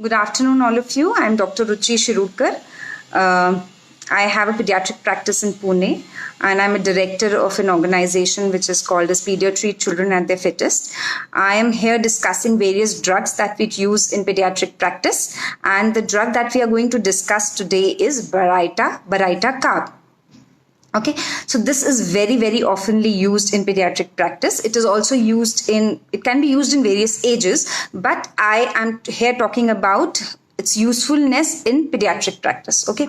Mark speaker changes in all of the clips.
Speaker 1: Good afternoon, all of you. I'm Dr. Ruchi Shirudkar. I have a pediatric practice in Pune, and I'm a director of an organization which is called as Pediatric Children at Their Fittest. I am here discussing various drugs that we use in pediatric practice, and the drug that we are going to discuss today is Baraita Carb. Okay, so this is very, very oftenly used in pediatric practice. It is also it can be used in various ages, but I am here talking about its usefulness in pediatric practice. Okay,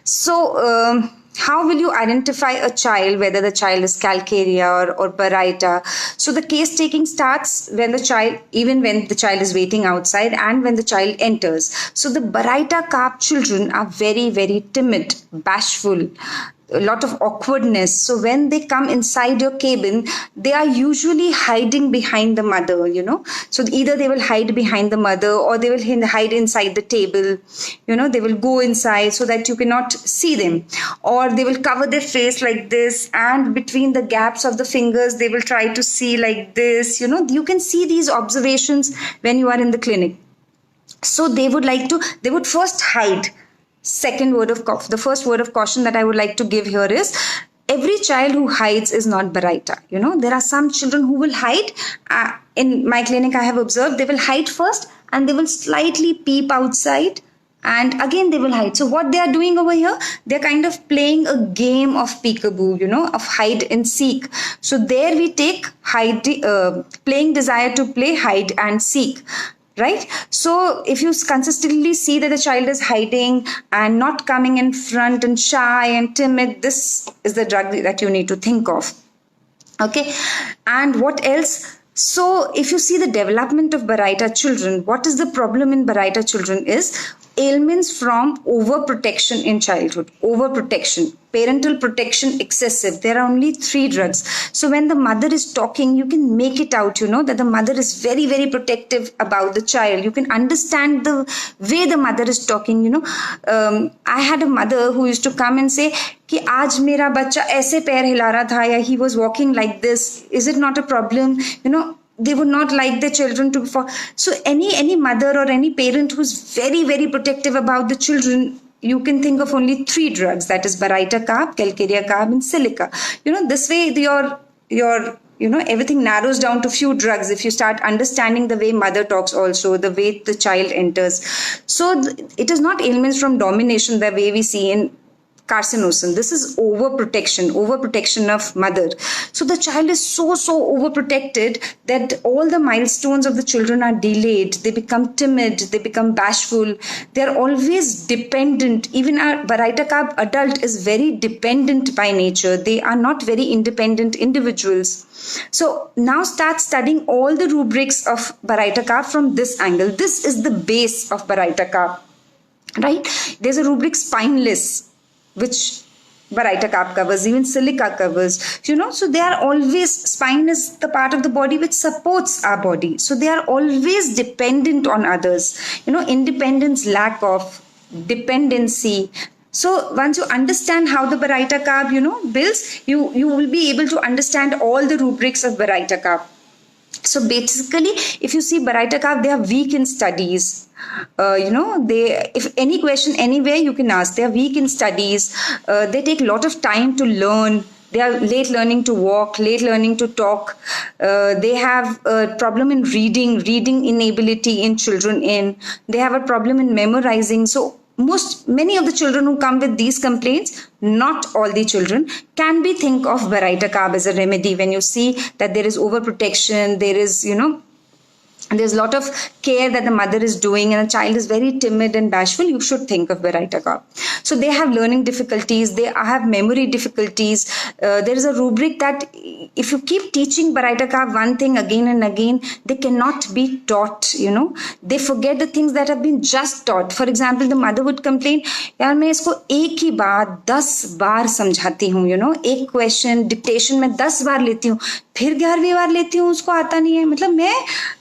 Speaker 1: so how will you identify a child, whether the child is calcarea or Baraita? So the case taking starts when the child is waiting outside and when the child enters. So the Baraita Carb children are very, very timid, bashful, a lot of awkwardness. So when they come inside your cabin, they are usually hiding behind the mother, So either they will hide behind the mother or they will hide inside the table. They will go inside so that you cannot see them. Or they will cover their face like this, and between the gaps of the fingers, they will try to see like this. You can see these observations when you are in the clinic. So they would first hide. The first word of caution that I would like to give here is every child who hides is not Baraita. There are some children who will hide. In my clinic, I have observed they will hide first and they will slightly peep outside and again they will hide. So what they are doing over here, they're kind of playing a game of peekaboo, of hide and seek. So there we take playing desire to play hide and seek. Right? So if you consistently see that the child is hiding and not coming in front and shy and timid, this is the drug that you need to think of. Okay. And what else? So if you see the development of Baraita children, what is the problem in Baraita children is ailments from overprotection in childhood. Overprotection, parental protection excessive. There are only 3 drugs. So when the mother is talking, you can make it out, that the mother is very, very protective about the child. You can understand the way the mother is talking, I had a mother who used to come and say, कि आज मेरा बच्चा ऐसे पैर हिला रहा था या he was walking like this. Is it not a problem? They would not like their children to fall. So any mother or any parent who's very, very protective about the children, you can think of only 3 drugs. That is Baraita Carb, Calcarea Carb, and Silica. This way your everything narrows down to few drugs if you start understanding the way mother talks also, the way the child enters. So it is not ailments from domination the way we see in carcinosin. This is overprotection of mother. So the child is so overprotected that all the milestones of the children are delayed. They become timid, they become bashful, they're always dependent. Even our Baraita Carb adult is very dependent by nature. They are not very independent individuals. So now start studying all the rubrics of Baraita Carb from this angle. This is the base of Baraita Carb, right? There's a rubric spineless, which Baraita Carb covers, even Silica covers, so they are always, spine is the part of the body which supports our body. So they are always dependent on others, independence, lack of dependency. So once you understand how the Baraita Carb, builds, you will be able to understand all the rubrics of Baraita Carb. So basically, if you see Baraita Carb, they are weak in studies. If any question anywhere you can ask, they are weak in studies. They take a lot of time to learn. They are late learning to walk, late learning to talk. They have a problem in reading inability in children. They have a problem in memorizing. So many of the children who come with these complaints, not all the children, can be think of Baraita Carb as a remedy. When you see that there is overprotection, there is, there's a lot of care that the mother is doing and the child is very timid and bashful, you should think of Baraita Carb. So they have learning difficulties, they have memory difficulties. There is a rubric that if you keep teaching Baraita Carb one thing again and again, they cannot be taught, They forget the things that have been just taught. For example, the mother would complain, यार मैं इसको एक ही बात 10 बार समझाती हूँ, एक question dictation में 10 बार लेती हूँ, फिर 11वीं बार लेती हूँ, उसको आता नहीं है. मतलब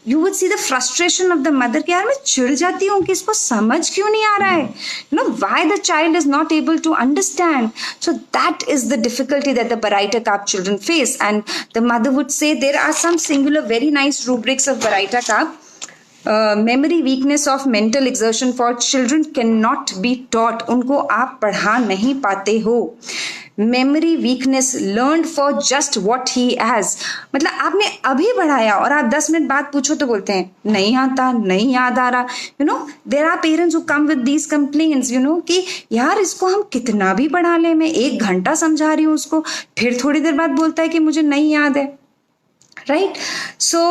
Speaker 1: you would see the frustration of the mother कि यार मैं चिढ़ जाती हूँ कि इसको समझ क्यों नहीं आ रहा है. Why the child is not able to understand. So that is the difficulty that the Baraita Carb children face. And the mother would say there are some singular very nice rubrics of Baraita Carb memory weakness of mental exertion for children can not be taught, उनको आप पढ़ा नहीं पाते हो. Memory weakness learn for just what he has, मतलब आपने अभी पढ़ाया और आप 10 मिनट बाद पूछो तो बोलते हैं नहीं आता, नहीं याद आ रहा. You know there are parents who come with these complaints, you know कि यार इसको हम कितना भी पढ़ा ले, मैं 1 घंटा समझा रही हूँ उसको, फिर थोड़ी देर बाद बोलता है कि मुझे नहीं याद है. Right, so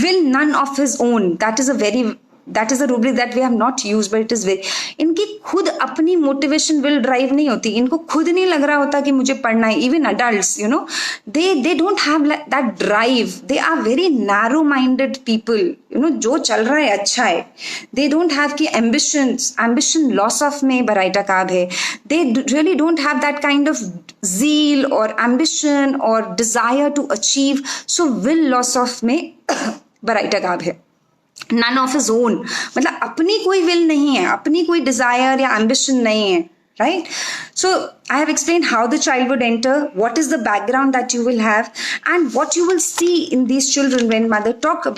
Speaker 1: will none of his own, that is a rubric that we have not used, but it is very, इनकी खुद अपनी मोटिवेशन विल ड्राइव नहीं होती, इनको खुद नहीं लग रहा होता कि मुझे पढ़ना है. Even adults, you know, they don't have that drive, they are very narrow minded people, you know, जो चल रहा है अच्छा है. they don't have कि ambition loss of में बराइटा काब है. they really don't have that kind of zeal or ambition or desire to achieve, so will loss of में बराइटा काब है. नन ऑफ हिज ओन, मतलब अपनी कोई विल नहीं है, अपनी कोई डिजायर या एम्बिशन नहीं है. Right, so I have explained how the child would enter, what is the background that you will have, and what you will see in these children when mother talk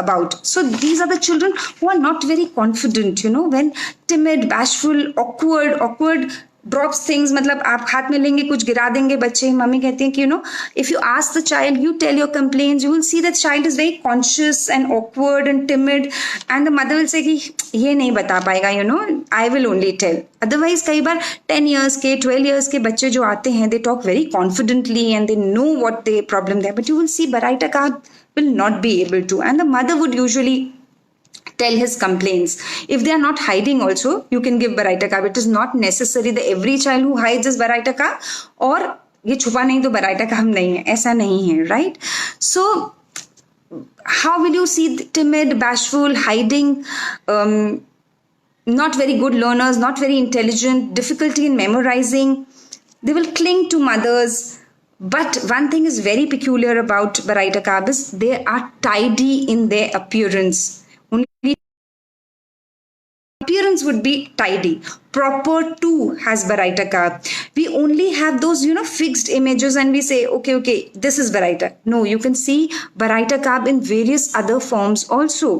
Speaker 1: about. So these are the children who are not very confident, you know, when timid, bashful, awkward drops things, मतलब आप हाथ में लेंगे कुछ गिरा देंगे बच्चे. Mummy कहती हैं कि you know if you ask the child, you tell your complaints, you will see that child is very conscious and awkward and timid, and the mother will say कि ये नहीं बता पाएगा, you know I will only tell. Otherwise कई बार 10 years के 12 years के बच्चे जो आते हैं, they talk very confidently and they know what they problem there, but you will see बराइटा काब will not be able to, and the mother would usually tell his complaints. If they are not hiding also, you can give baraita ka. It is not necessary that every child who hides is baraita ka, और ये छुपा नहीं तो baraita ka हम नहीं है, ऐसा नहीं है. Right, so how will you see timid, bashful, hiding, not very good learners, not very intelligent, difficulty in memorizing, they will cling to mothers. But one thing is very peculiar about baraita kaab is they are tidy in their appearance. Appearance would be tidy. Proper too has baraita kaab. We only have those, you know, fixed images and we say okay, this is baraita. No, you can see baraita kaab in various other forms also.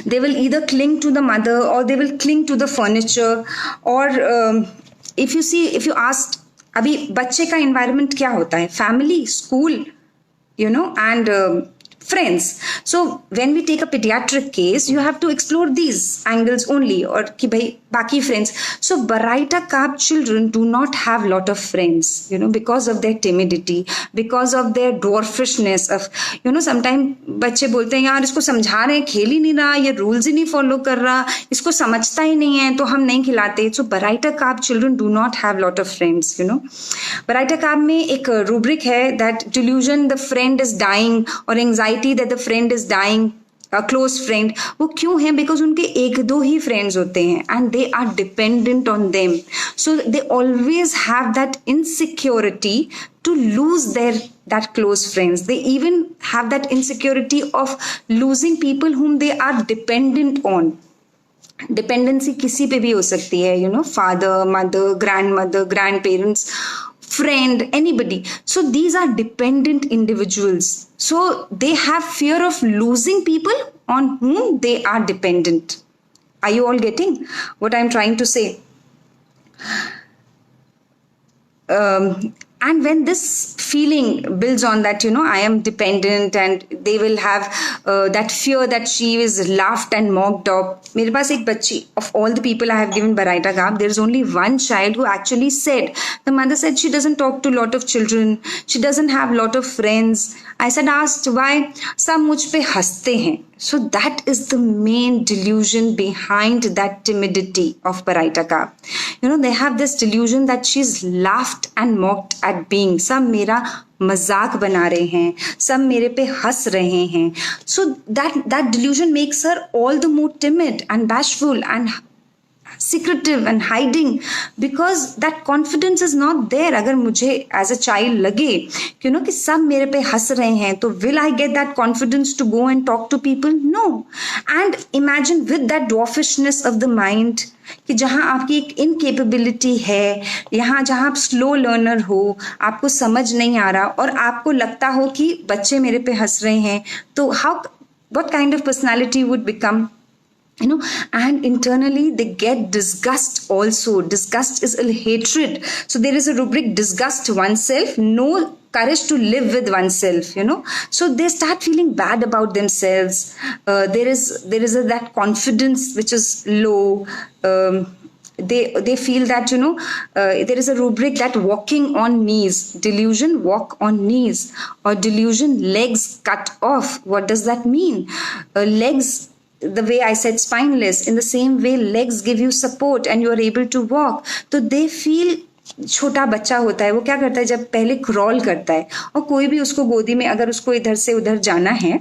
Speaker 1: They will either cling to the mother or they will cling to the furniture, or if you ask, अभी बच्चे का environment क्या होता है? Family, school, you know, and friends. So when we take a pediatric case, you have to explore these angles only, or कि भाई बाकी friends. So baraita kaab children do not have lot of friends, you know, because of their timidity, because of their dwarfishness of, you know, sometimes बच्चे बोलते हैं यार इसको समझा रहे हैं, खेल ही नहीं रहा, ये rules ही नहीं follow कर रहा, इसको समझता ही नहीं है, तो हम नहीं खिलाते. So baraita kaab children do not have lot of friends, you know. baraita kaab में एक rubric है that delusion the friend is dying, और anxiety that the friend is dying, a close friend. वो क्यों है? Because उनके 1-2 ही friends होते हैं and they are dependent on them, so they always have that insecurity to lose that close friends. They even have that insecurity of losing people whom they are dependent on. Dependency किसी पे भी हो सकती है, you know, father, mother, grandmother, grandparents, friend, anybody. So these are dependent individuals. So they have fear of losing people on whom they are dependent. Are you all getting what I'm trying to say? And when this feeling builds on that, you know, I am dependent, and they will have that fear that she is laughed and mocked of. मेरे पास एक बच्ची, of all the people I have given baraita kaab, there is only one child who actually said, the mother said she doesn't talk to a lot of children, she doesn't have a lot of friends. I said, asked why? सब मुझ पे हंसते हैं. So that is the main delusion behind that timidity of baraita kaab. You know, they have this delusion that she's laughed and mocked at being. सब मेरा मजाक बना रहे हैं, सब मेरे पे हंस रहे हैं. So that delusion makes her all the more timid and bashful and secretive and hiding, because that confidence is not there. अगर मुझे as a child लगे कि कि सब मेरे पे हंस रहे हैं, तो will I get that confidence to go and talk to people? No. And imagine with that dwarfishness of the mind, कि जहाँ आपकी एक इनकेपेबिलिटी है, यहाँ जहाँ आप स्लो लर्नर हो, आपको समझ नहीं आ रहा और आपको लगता हो कि बच्चे मेरे पे हंस रहे हैं, तो what kind of personality would become, you know. And internally they get disgust also. Disgust is a hatred. So there is a rubric: disgust oneself, no courage to live with oneself, you know. So they start feeling bad about themselves. There is that confidence which is low. They feel that, you know, there is a rubric that walking on knees. Delusion, walk on knees. Or delusion, legs cut off. What does that mean? Legs, the way I said spineless, in the same way legs give you support and you are able to walk. तो they feel, छोटा बच्चा होता है वो क्या करता है, जब पहले क्रॉल करता है और कोई भी उसको गोदी में, अगर उसको इधर से उधर जाना है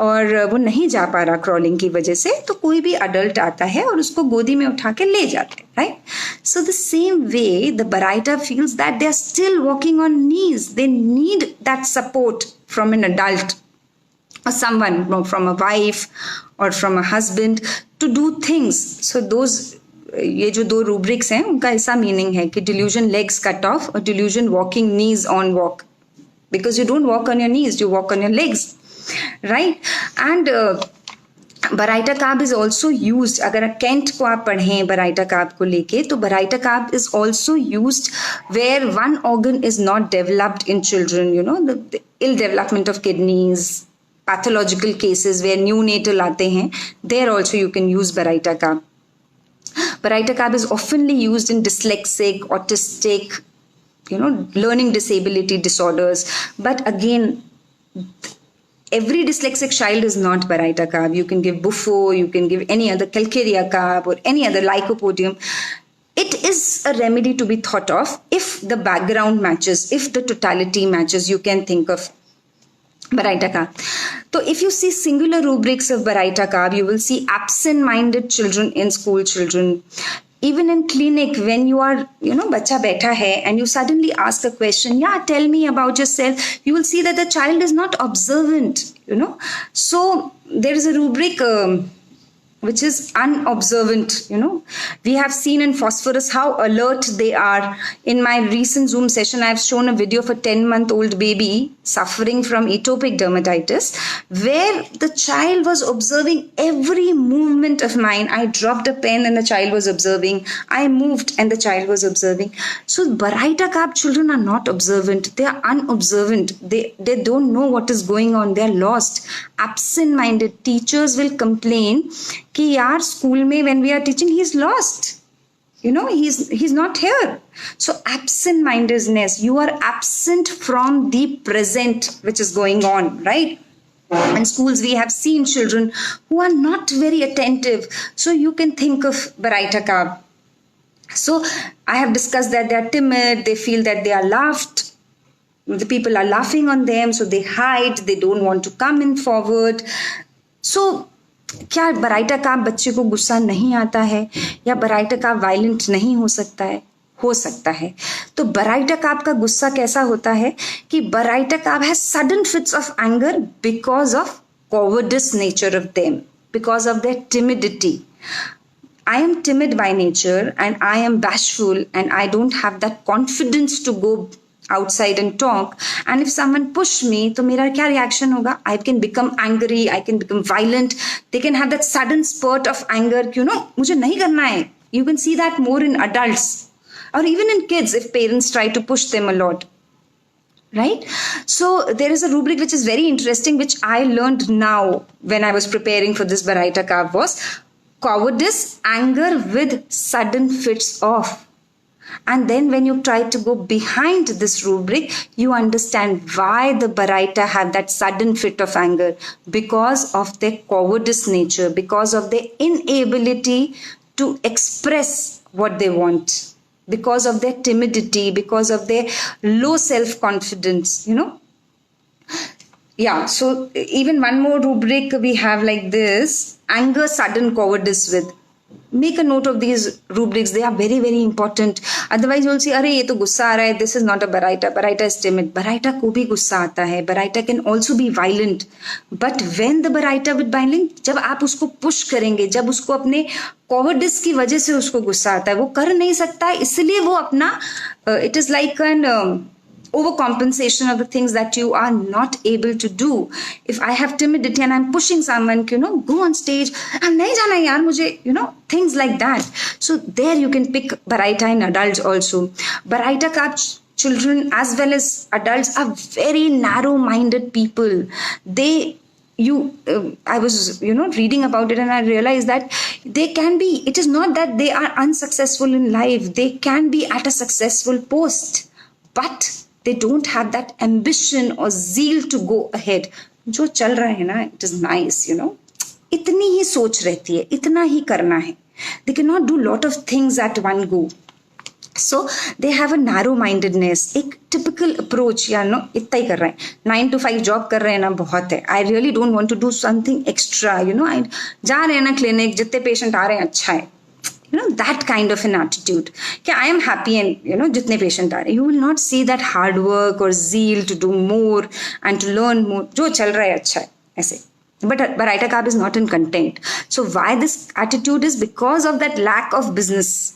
Speaker 1: और वो नहीं जा पा रहा क्रॉलिंग की वजह से, तो कोई भी अडल्ट आता है और उसको गोदी में उठा के ले जाता है, right. So the same way the बराइटा feels that they are still walking on knees. They need that support from an adult or someone, from a wife or from a husband, to do things. So those, ये जो दो rubrics हैं उनका ऐसा meaning है कि delusion legs cut off और delusion walking knees on walk, because you don't walk on your knees, you walk on your legs, right. And बराइटा काब इज ऑल्सो यूज. अगर केंट को आप पढ़ें बराइटा काब को लेके, तो बराइटा काब is also use where one organ is not developed in children, you know, the ill development of kidneys, pathological cases where neonatal आते हैं, there also you can use Baraita Kaab. Baraita Kaab is oftenly used in dyslexic, autistic, you know, learning disability disorders. But again, every dyslexic child is not Baraita Kaab. You can give Bufo, you can give any other Calcarea Kaab or any other Lycopodium. It is a remedy to be thought of if the background matches, if the totality matches. You can think of Baraita Kaab. So if you see singular rubrics of Baraita Kaab, you will see absent-minded children in school children. Even in clinic, when you are, you know, bacha baitha hai and you suddenly ask a question, yeah, tell me about yourself, you will see that the child is not observant, you know. So there is a rubric which is unobservant, you know. We have seen in Phosphorus how alert they are. In my recent Zoom session, I have shown a video of a 10-month-old baby suffering from atopic dermatitis, where the child was observing every movement of mine. I dropped a pen and the child was observing. I moved and the child was observing. So Baraita Kaab children are not observant. They are unobservant. They don't know what is going on. They are lost. Absent-minded teachers will complain कि यार school में when we are teaching he is lost, you know, he's not here. So absent mindedness, you are absent from the present which is going on, right? In schools we have seen children who are not very attentive. So you can think of Baraita Kaab. So I have discussed that they are timid, they feel that they are laughed, the people are laughing on them, so they hide, they don't want to come in forward. So क्या Baryta काब बच्चे को गुस्सा नहीं आता है, या Baryta काब violent नहीं हो सकता है? हो सकता है. तो बराइटा काब का गुस्सा कैसा होता है कि baryta carb has sudden fits of anger because of cowardice nature of them, because of their timidity. I am timid by nature and I am bashful and I don't have that confidence to go outside and talk, and if someone push me, तो मेरा क्या reaction होगा? I can become angry, I can become violent. They can have that sudden spurt of anger, you know, मुझे नहीं करना है. You can see that more in adults or even in kids if parents try to push them a lot, right? So there is a rubric which is very interesting, which I learned now when I was preparing for this Baraita Kaab, was cowardice, anger with sudden fits of. And then when you try to go behind this rubric, you understand why the Baraita have that sudden fit of anger, because of their cowardice nature, because of their inability to express what they want, because of their timidity, because of their low self-confidence, you know. Yeah, so even one more rubric we have like this: anger, sudden cowardice with. Make a note of these rubrics. They are very, very important. Otherwise you'll see, अरे ये तो गुस्सा आ रहा है, this is not a Baraita. Baraita is timid. Baraita को भी गुस्सा आता है. Baraita can also be violent. But when the Baraita with violent, जब आप उसको push करेंगे, जब उसको अपने cowardice की वजह से उसको गुस्सा आता है, वो कर नहीं सकता है, इसलिए वो अपना it is like an overcompensation of the things that you are not able to do. If I have timidity and I'm pushing someone, go on stage, I'm nahi jana yaar mujhe, things like that. So there you can pick Baraita in adults also. Baraita ka children as well as adults are very narrow-minded people. I was reading about it, and I realized that it is not that they are unsuccessful in life. They can be at a successful post, but they don't have that ambition or zeal to go ahead. जो चल रहा है ना, it is nice, इतनी ही सोच रहती है, इतना ही करना है. They cannot do lot of things at one go. So they have a narrow mindedness. एक typical approach, इतना ही कर रहे हैं, 9 to 5 जॉब कर रहे हैं ना, बहुत है. I really don't want to do something extra. जा रहे हैं ना क्लिनिक, जितने पेशेंट आ रहे हैं अच्छा है. That kind of an attitude. I am happy and jitne patient are. You will not see that hard work or zeal to do more and to learn more. Jo chal raha hai acha hai, aise. But Baraita Carb is not in content. So why this attitude is because of that lack of business,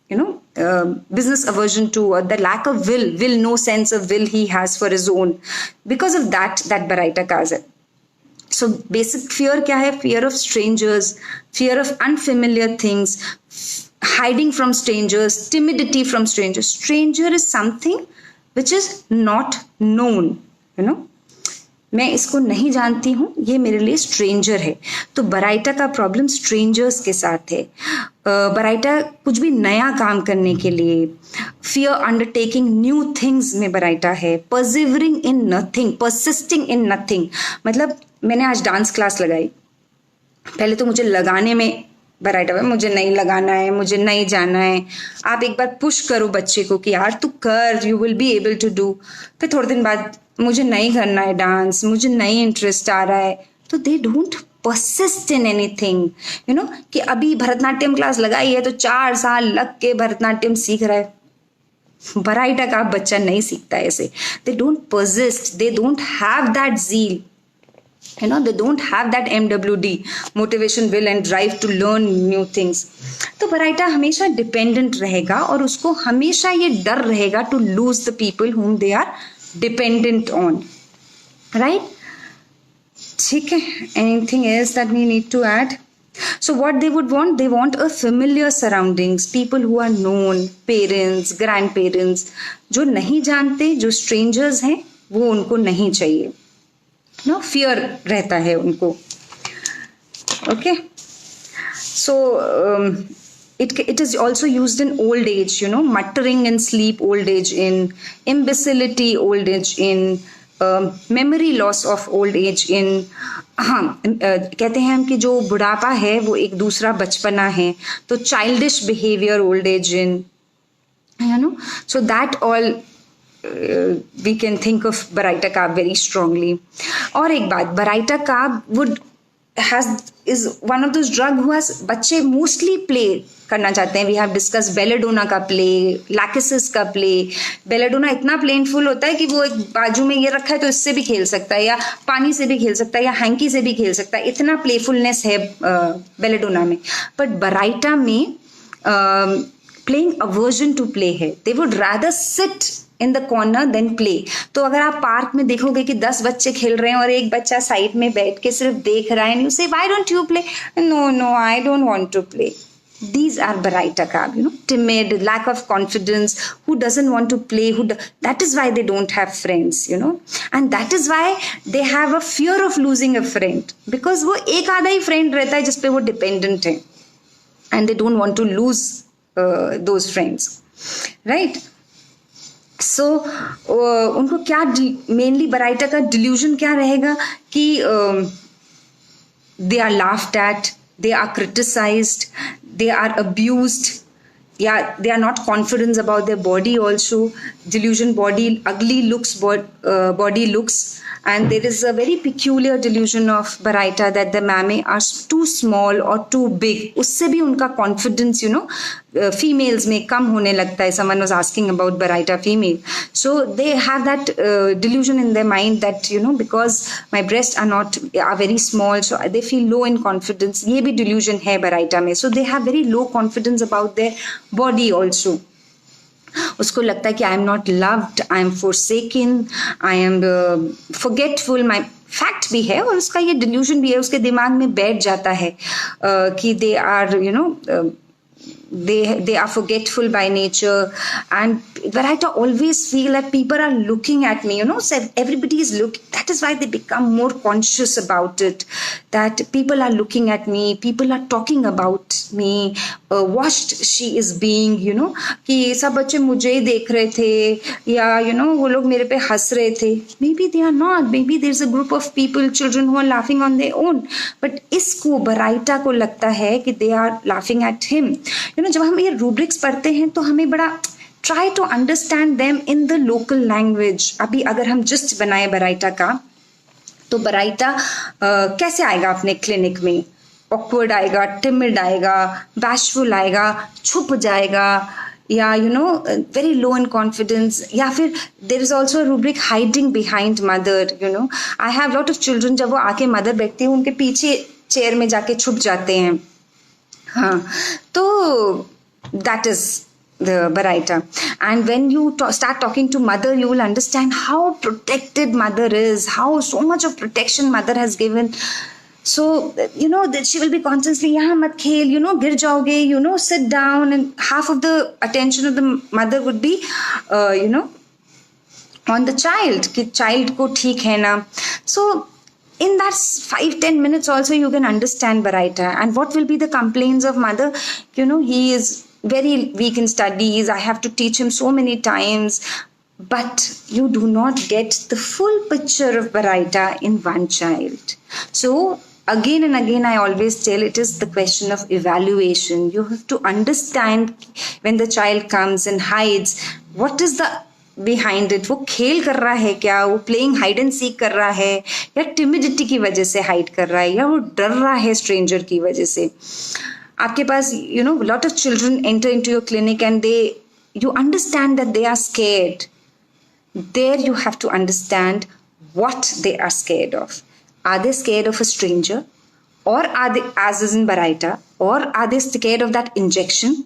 Speaker 1: business aversion to, or the lack of will, no sense of will he has for his own. Because of that Baraita Carb hai. So basic fear क्या है? Fear of strangers, fear of unfamiliar things, hiding from strangers, timidity from strangers. Stranger is something which is not known, मैं इसको नहीं जानती हूँ, ये मेरे लिए स्ट्रेंजर है. तो बराइटा का प्रॉब्लम स्ट्रेंजर्स के साथ है. बराइटा कुछ भी नया काम करने के लिए, फियर अंडरटेकिंग न्यू थिंग्स में बराइटा है. Persevering in nothing, persisting in nothing. मतलब मैंने आज डांस क्लास लगाई, पहले तो मुझे लगाने में बराइटा है, मुझे नहीं लगाना है, मुझे नहीं जाना है. आप एक बार पुश करो बच्चे को कि यार तू कर, you will be able to do. फिर थोड़े दिन बाद मुझे नहीं करना है डांस, मुझे नहीं इंटरेस्ट आ रहा है, तो they don't persist in anything. कि अभी भरतनाट्यम क्लास लगाई है तो 4 साल लग के भरतनाट्यम सीख रहा है. बराइटा का बच्चा नहीं सीखता है ऐसे. They don't persist, they don't have that zeal, they don't have that MWD, motivation, will and drive to learn new things. तो बराइटा हमेशा डिपेंडेंट रहेगा और उसको हमेशा ये डर रहेगा to lose the people whom they are dependent on, right? ठीक है. Anything else that we need to add? So what they would want, they want a familiar surroundings, people who are known, parents, grandparents. जो नहीं जानते, जो strangers हैं, वो उनको नहीं चाहिए. fear रहता है उनको. Okay, so it is also used in old age, muttering in sleep, old age in, imbecility, old age in, memory loss of old age in. कहते हैं हम कि जो बुढ़ापा है वो एक दूसरा बचपना है, तो childish behavior, old age in, so that all we can think of Baraita Carb very strongly. और एक बात, Baraita Carb is one of those drug who has बच्चे mostly play करना चाहते हैं. We have discussed belladonna का play, lachesis का play. belladonna इतना प्लेनफुल होता है कि वो एक बाजू में ये रखा है तो इससे भी खेल सकता है, या पानी से भी खेल सकता है, या हैंकी से भी खेल सकता है. इतना प्लेफुलनेस है belladonna में. बट Baraita में playing aversion to play है. They would rather sit in the corner then play. तो अगर आप पार्क में देखोगे कि 10 बच्चे खेल रहे हैं और एक बच्चा साइड में बैठ के सिर्फ देख रहा है, and you say why don't you play? No, I don't want to play. These are Baraita Carb, timid, lack of confidence, who doesn't want to play, that is why they don't have friends, and that is why they have a fear of losing a friend, because वो एक आधा ही friend रहता है जिस पे वो dependent है, and they don't want to lose those friends, right? So उनको क्या मेनली बराइटा का डिल्यूजन क्या रहेगा कि they are laughed at, they are criticized, they are abused, yeah, they are not confident about their body also. Delusion, body, ugly looks, body looks. And there is a very peculiar delusion of Baraita that the mame are too small or too big. उससे भी उनका confidence, females में कम होने लगता है. Someone was asking about Baraita female. So they have that delusion in their mind that, because my breasts are very small, so they feel low in confidence. ये भी delusion है Baraita में. So they have very low confidence about their body also. उसको लगता है कि I am not loved, I am forsaken, I am forgetful, my fact भी है और उसका ये डिल्यूजन भी है, उसके दिमाग में बैठ जाता है कि they are they are forgetful by nature. And Varaita always feel that people are looking at me, so everybody is looking. That is why they become more conscious about it, that people are looking at me, people are talking about me, watched she is being, कि सब बच्चे मुझे ही देख रहे थे या वो लोग मेरे पे हंस रहे थे. Maybe they are not, maybe there's a group of people, children who are laughing on their own, but इसको बराइटा को लगता है कि they are laughing at him. जब हम ये रूब्रिक्स पढ़ते हैं तो हमें बड़ा try to understand them in the local language. अभी अगर हम जस्ट बनाए बराइटा का, तो बराइटा कैसे आएगा अपने क्लिनिक में? ऑकवर्ड आएगा, टिमिड आएगा, बैशफुल आएगा, छुप जाएगा, या वेरी लो इन कॉन्फिडेंस, या फिर there is also rubric hiding behind mother. I have lot of children, जब वो आके मदर बैठती है उनके पीछे चेयर में जाके छुप जाते हैं. हाँ, तो that is the Baraita. And when you start talking to mother, you will understand how protected mother is, how so much of protection mother has given. So that she will be constantly, yahan mat khel, gir jaoge, sit down, and half of the attention of the mother would be on the child, ki child ko theek hai na. So in that 5-10 minutes also you can understand Baraita. And what will be the complaints of mother? He is very weak in studies, I have to teach him so many times, but you do not get the full picture of Baraita in one child. So again and again I always tell, it is the question of evaluation. You have to understand when the child comes and hides, what is the behind it. वो खेल कर रहा है क्या, वो playing hide and seek कर रहा है, या टिमिडिटी की वजह से हाइड कर रहा है, या वो डर रहा है स्ट्रेंजर की वजह से. आपके पास lot of children enter into your clinic and you understand that they are scared. There you have to understand what they are scared of. Are they scared of a stranger, or are they, as is in Baraita, or are they scared of that injection?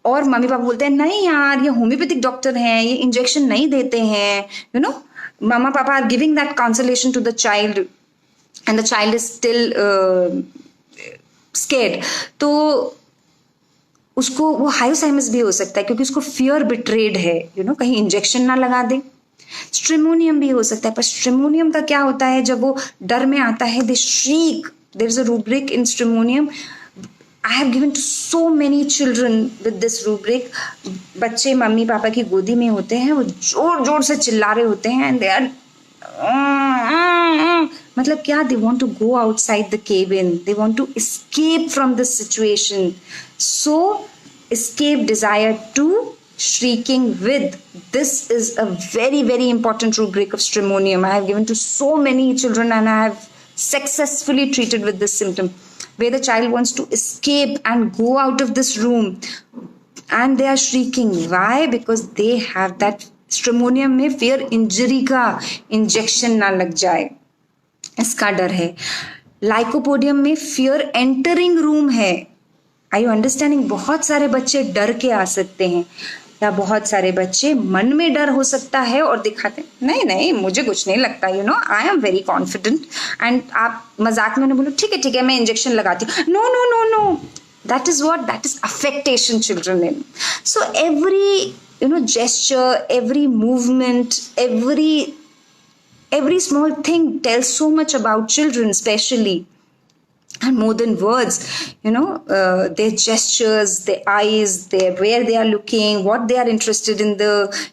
Speaker 1: और mummy papa बोलते हैं नहीं यार ये homeopathic doctor हैं, ये injection नहीं देते हैं. मामा पापा are giving that consolation to the child and the child is still scared. तो उसको वो हाइपोथैलेमस भी हो सकता है, क्योंकि उसको फियर बिट्रेड है, कहीं इंजेक्शन ना लगा दे. स्ट्रेमोनियम भी हो सकता है, पर स्ट्रेमोनियम का क्या होता है, जब वो डर में आता है they shriek. There is a rubric in stramonium. I have given to so many children with this rubric. बच्चे मम्मी पापा की गोदी में होते हैं, वो जोर जोर से चिल्ला रहे होते हैं, and they are मतलब क्या, they want to go outside the cabin, they want to escape from this situation. So escape desire to shrieking with. This is a very very important rubric of stramonium. I have given to so many children and I have successfully treated with this symptom, where the child wants to escape and go out of this room and they are shrieking. Why? Because they have that stramonium में fear injury का injection ना लग जाए, इसका डर है. Lycopodium में fear entering room है. Are you understanding? बहुत सारे बच्चे डर के आ सकते हैं, या बहुत सारे बच्चे मन में डर हो सकता है और दिखाते हैं नहीं नहीं मुझे कुछ नहीं लगता, I am very confident. And आप मजाक में बोलो ठीक है मैं इंजेक्शन लगाती हूँ. No no no no, that is what, that is affectation children in. So every gesture, every movement, every small thing tells so much about children, especially. And more than words, their gestures, their eyes, where they are looking, what they are interested in the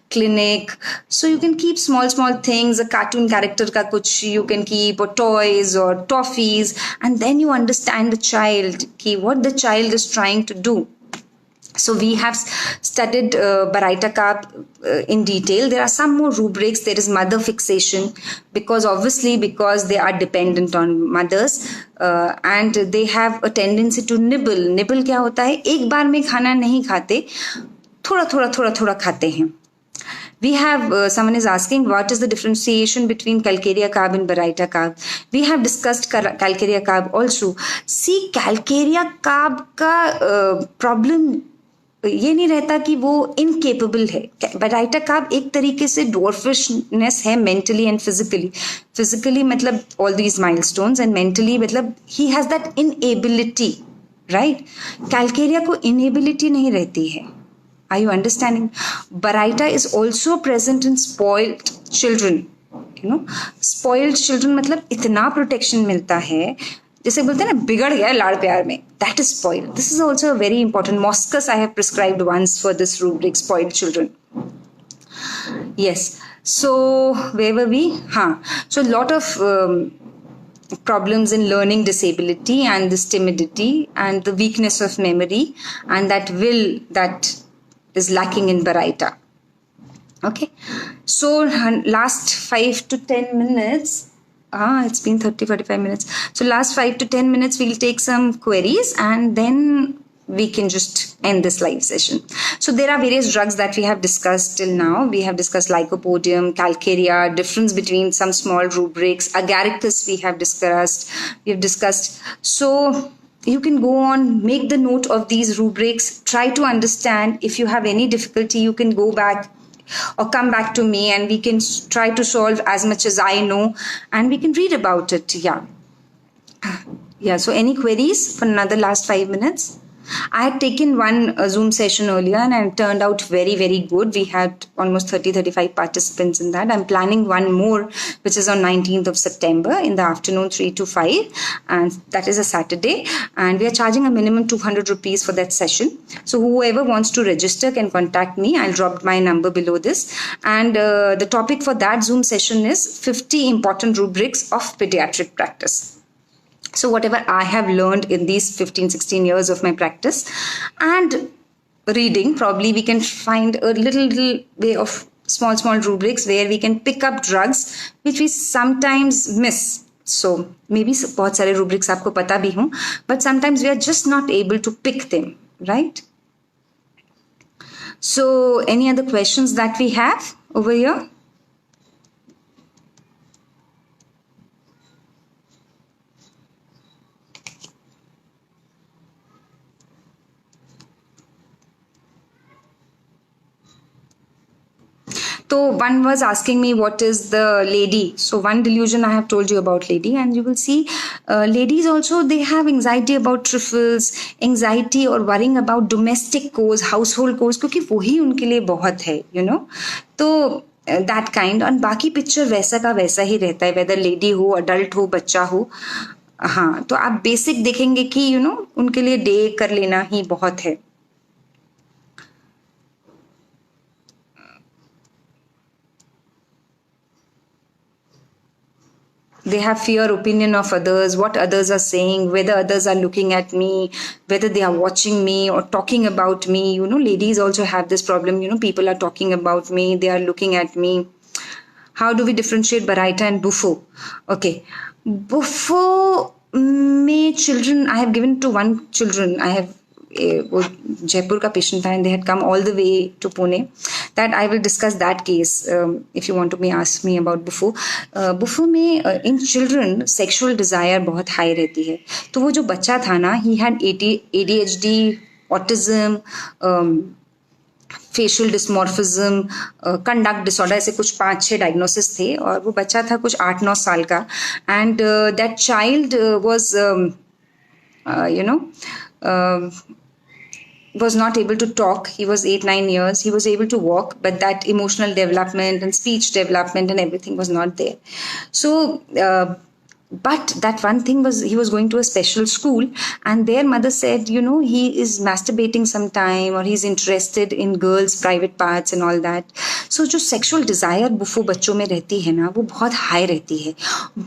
Speaker 1: clinic. So you can keep small things, a cartoon character ka kuch you can keep, or toys or toffees, and then you understand the child, what the child is trying to do. So we have studied Baraita Kaab in detail. There are some more rubrics. There is mother fixation, because they are dependent on mothers, and they have a tendency to nibble. Nibble क्या होता है, एक बार में खाना नहीं खाते, थोड़ा खाते हैं. We have someone is asking what is the differentiation between Calcarea Kaab and Baraita Kaab. We have discussed Calcarea Kaab also. See, Calcarea Kaab का problem ये नहीं रहता कि वो इनकेपेबल है. बराइटा काब एक तरीके से डॉर्फिशनेस है मेंटली एंड फिजिकली मतलब all these milestones, and mentally मतलब he has that inability, right. Calcarea को इनएबिलिटी नहीं रहती है. Are you understanding? Baraita is also present in spoiled children. You know, spoiled children मतलब इतना प्रोटेक्शन मिलता है, जैसे बोलते हैं ना बिगड़ गया लाड़ प्यार में, that is spoiled. This is also a very important. Moscus I have prescribed once for this rubric, spoiled children. Yes. So where were we? So a lot of problems in learning disability and this timidity and the weakness of memory and that will that is lacking in Baraita. Okay, so last 5 to 10 minutes, it's been 30-45 minutes, so last 5 to 10 minutes we'll take some queries and then we can just end this live session. So there are various drugs that we have discussed till now. We have discussed Lycopodium, Calcarea, difference between some small rubrics, Agaricus we have discussed. So you can go on, make the note of these rubrics, try to understand. If you have any difficulty, you can go back or come back to me and we can try to solve as much as I know and we can read about it. Yeah, so any queries for another last 5 minutes? I had taken one Zoom session earlier and it turned out very, very good. We had almost 30-35 participants in that. I'm planning one more, which is on 19th of September in the afternoon, 3 to 5. And that is a Saturday. And we are charging a minimum 200 rupees for that session. So whoever wants to register can contact me. I'll drop my number below this. And the topic for that Zoom session is 50 important rubrics of pediatric practice. So whatever I have learned in these 15-16 years of my practice and reading, probably we can find a little way of small rubrics where we can pick up drugs which we sometimes miss. So maybe बहुत सारे rubrics आपको पता भी हों, but sometimes we are just not able to pick them, right? So any other questions that we have over here? So one was asking me what is the lady. So one delusion I have told you about lady, and you will see ladies also, they have anxiety about trifles, anxiety or worrying about domestic chores, household chores, क्योंकि वही उनके लिए बहुत है, you know. तो that kind, और बाकी picture वैसा का वैसा ही रहता है, whether लेडी हो, अडल्ट हो, बच्चा हो. हाँ, तो आप बेसिक देखेंगे कि you know उनके लिए डे कर लेना ही बहुत है. They have fear opinion of others, what others are saying, whether others are looking at me, whether they are watching me or talking about me. You know, ladies also have this problem. You know, people are talking about me, they are looking at me. How do we differentiate Baraita and Buffo? Okay, Buffo में children, I have given to one children. I have वो जयपुर का patient था and they had come all the way to Pune. That I will discuss that case if you want to ask me about Buffo. Buffo में in children sexual desire बहुत high रहती है. तो वो जो बच्चा था ना, he had ADHD, autism, facial dysmorphism, conduct disorder, ऐसे कुछ 5-6 डायग्नोसिस थे और वो बच्चा था कुछ 8-9 साल का. And that child was you know was not able to talk. He was 8-9 years. He was able to walk, but that emotional development and speech development and everything was not there. So but that one thing was, he was going to a special school and their mother said, you know, he is masturbating sometime or he's interested in girls' private parts and all that. So जो sexual desire bufo बच्चों में रहती है ना, वो बहुत high रहती है.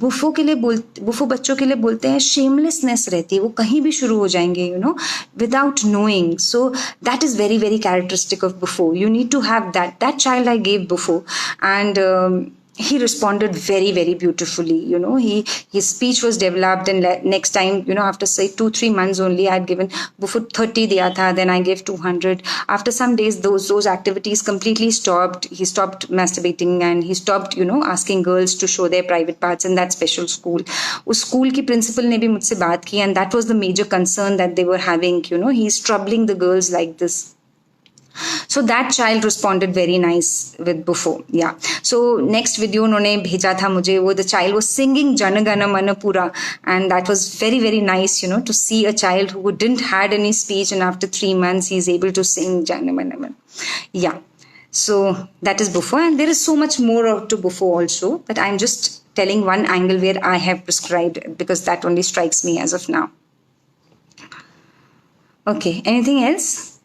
Speaker 1: बुफो बच्चों के लिए बोलते हैं shamelessness रहती है, वो कहीं भी शुरू हो जाएंगे, you know, without knowing. So that is very, very characteristic of Buffo. You need to have that. That child I gave Buffo and he responded very, very beautifully. You know, his speech was developed, and next time, you know, after say 2-3 months only, I had given Buffo 30 diya tha, then I gave 200. After some days, those activities completely stopped. He stopped masturbating and he stopped, you know, asking girls to show their private parts in that special school. उस school की principal ने भी मुझसे बात की, and that was the major concern that they were having. You know, he's troubling the girls like this. So that child responded very nice with Buffo. Yeah. So next video उन्होंने भेजा था मुझे, वो the child was singing Jana Gana Mana Pura, and that was very, very nice, you know, to see a child who didn't had any speech, and after 3 months he's able to sing Jana Mana Mana. Yeah. So that is Buffo, and there is so much more to Buffo also, that I'm just telling one angle where I have prescribed, because that only strikes me as of now. Okay, anything else?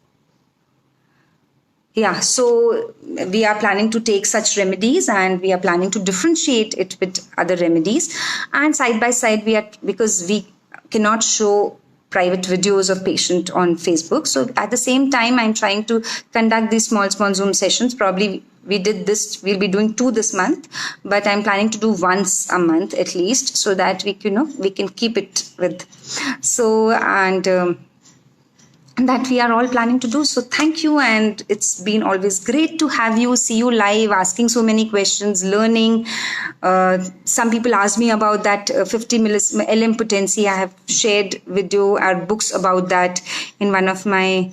Speaker 1: Yeah, so we are planning to take such remedies, and we are planning to differentiate it with other remedies. And side by side, because we cannot show private videos of patient on Facebook. So at the same time, I'm trying to conduct these small Zoom sessions. Probably we'll be doing 2 this month, but I'm planning to do once a month at least, so that we can keep it with. So, and that we are all planning to do. So thank you, and it's been always great to have you, see you live, asking so many questions, learning. Some people ask me about that 50 LM potency. I have shared video or books about that in one of my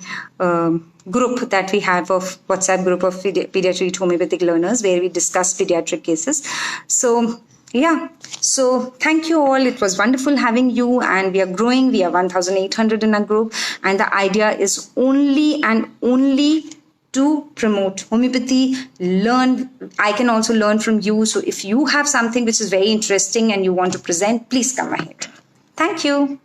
Speaker 1: group that we have of WhatsApp group of pediatric homeopathic learners, where we discuss pediatric cases. So yeah, so thank you all. It was wonderful having you, and we are growing. We are 1,800 in our group, and the idea is only and only to promote homeopathy. Learn. I can also learn from you. So if you have something which is very interesting and you want to present, please come ahead. Thank you.